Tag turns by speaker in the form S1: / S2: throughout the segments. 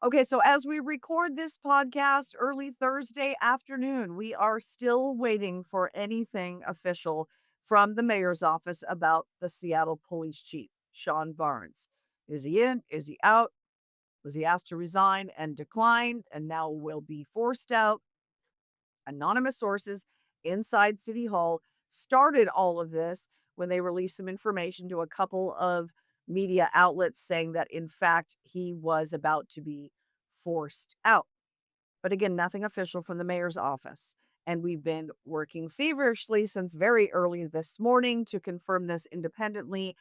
S1: Okay, so as we record this podcast early Thursday afternoon, we are still waiting for anything official from the mayor's office about the Seattle police chief, Shon Barnes. Is he in? Is he out? Was he asked to resign and declined and now will be forced out? Anonymous sources inside City Hall started all of this when they released some information to a couple of media outlets saying that, in fact, he was about to be forced out. But again, nothing official from the mayor's office. And we've been working feverishly since very early this morning to confirm this independently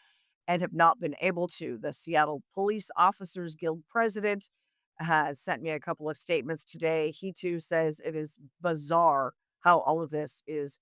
S1: and have not been able to. The Seattle Police Officers Guild president has sent me a couple of statements today. He too says it is bizarre how all of this is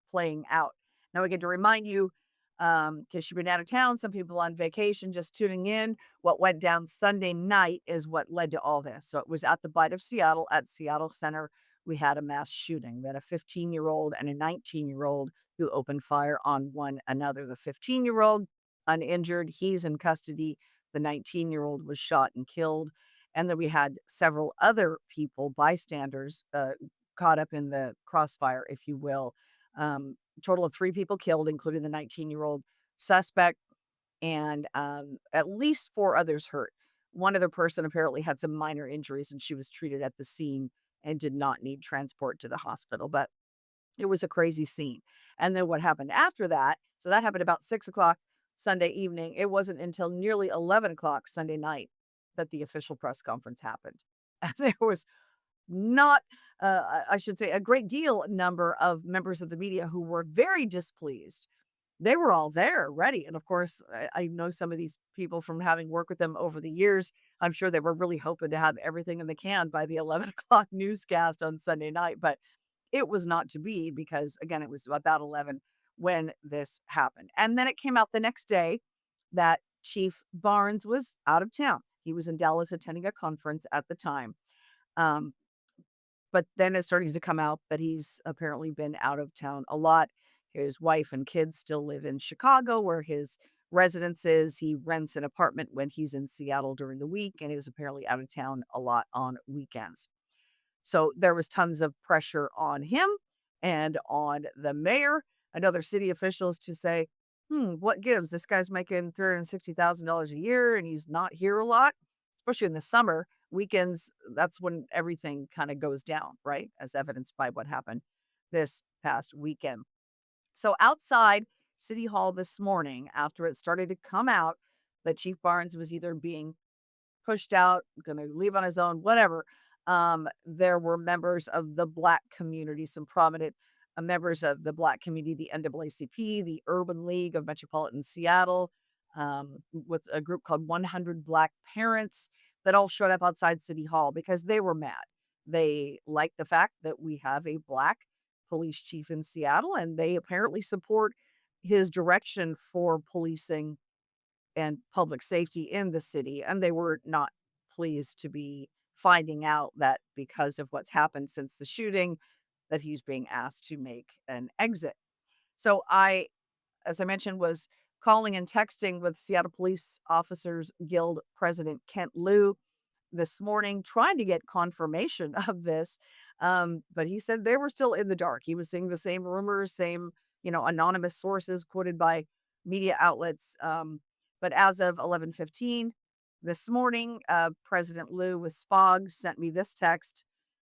S1: playing out. Now, again, to remind you, because you've been out of town, some people on vacation just tuning in, what went down Sunday night is what led to all this. So it was at the Bite of Seattle at Seattle Center. We had a mass shooting. We had a 15-year-old and a 19-year-old who opened fire on one another. The 15-year-old uninjured, he's in custody. The 19-year-old was shot and killed. And then we had several other people, bystanders, caught up in the crossfire, if you will. Total of 3 people killed, including the 19-year-old suspect, and, at least 4 others hurt. One other person apparently had some minor injuries, and she was treated at the scene and did not need transport to the hospital, but it was a crazy scene. And then what happened after that, so that happened about 6 o'clock Sunday evening. It wasn't until nearly 11 o'clock Sunday night that the official press conference happened. And there was not, I should say, a great deal number of members of the media who were very displeased. They were all there, ready. And of course, I know some of these people from having worked with them over the years. I'm sure they were really hoping to have everything in the can by the 11 o'clock newscast on Sunday night. But it was not to be because, again, it was about 11 when this happened. And then it came out the next day that Chief Barnes was out of town. He was in Dallas attending a conference at the time. Um, but then it started to come out that he's apparently been out of town a lot. His wife and kids still live in Chicago, where his residence is. He rents an apartment when he's in Seattle during the week and is apparently out of town a lot on weekends. So there was tons of pressure on him and on the mayor and other city officials to say, what gives? This guy's making $360,000 a year and he's not here a lot, especially in the summer. Weekends, that's when everything kind of goes down, right? As evidenced by what happened this past weekend. So outside City Hall this morning, after it started to come out that Chief Barnes was either being pushed out, gonna leave on his own, whatever. There were members of the Black community, some prominent, members of the Black community, the NAACP, the Urban League of Metropolitan Seattle, with a group called 100 Black Parents that all showed up outside City Hall because they were mad. They like the fact that we have a Black police chief in Seattle, and they apparently support his direction for policing and public safety in the city, and they were not pleased to be finding out that because of what's happened since the shooting, that he's being asked to make an exit. So I, as I mentioned, was calling and texting with Seattle Police Officers Guild President Kent Liu this morning, trying to get confirmation of this. But he said they were still in the dark. He was seeing the same rumors, same, anonymous sources quoted by media outlets. But as of 11:15 this morning, President Liu with SPOG sent me this text.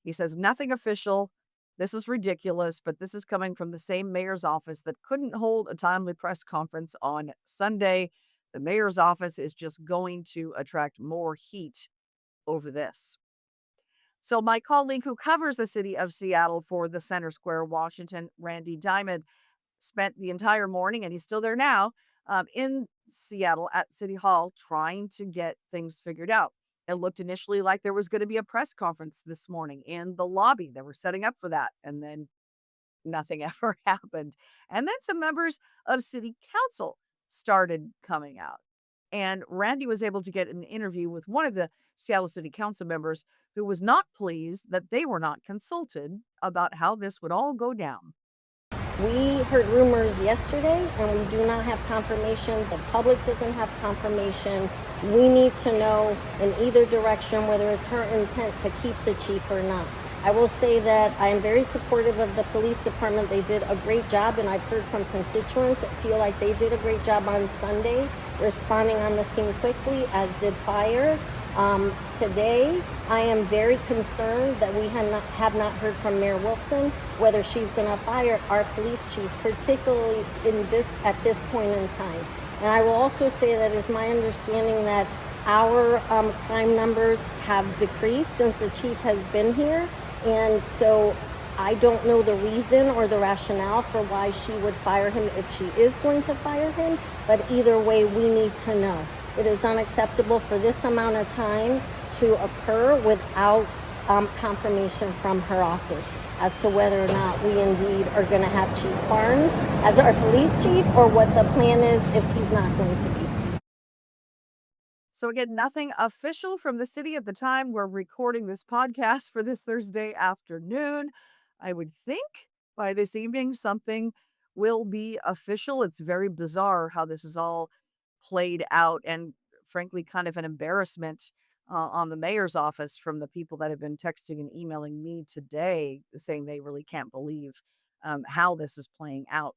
S1: He says, nothing official. This is ridiculous, but this is coming from the same mayor's office that couldn't hold a timely press conference on Sunday. The mayor's office is just going to attract more heat over this. So, my colleague who covers the city of Seattle for the Center Square Washington, Randy Diamond, spent the entire morning, and he's still there now, in Seattle at City Hall trying to get things figured out. It looked initially like there was going to be a press conference this morning in the lobby. They were setting up for that. And then nothing ever happened. And then some members of city council started coming out. And Randy was able to get an interview with one of the Seattle City Council members who was not pleased that they were not consulted about how this would all go down.
S2: We heard rumors yesterday and we do not have confirmation. The public doesn't have confirmation. We need to know in either direction whether it's her intent to keep the chief or not. I will say that I am very supportive of the police department. They did a great job, and I've heard from constituents that feel like they did a great job on Sunday responding on the scene quickly, as did fire. Today, I am very concerned that we have not heard from Mayor Wilson whether she's going to fire our police chief, particularly at this point in time. And I will also say that it's my understanding that our crime numbers have decreased since the chief has been here, and so I don't know the reason or the rationale for why she would fire him if she is going to fire him, but either way, we need to know. It is unacceptable for this amount of time to occur without confirmation from her office as to whether or not we indeed are going to have Chief Barnes as our police chief, or what the plan is if he's not going to be.
S1: So, again, nothing official from the city at the time we're recording this podcast for this Thursday afternoon. I would think by this evening something will be official. It's very bizarre how this is all played out, and frankly, kind of an embarrassment on the mayor's office from the people that have been texting and emailing me today saying they really can't believe how this is playing out.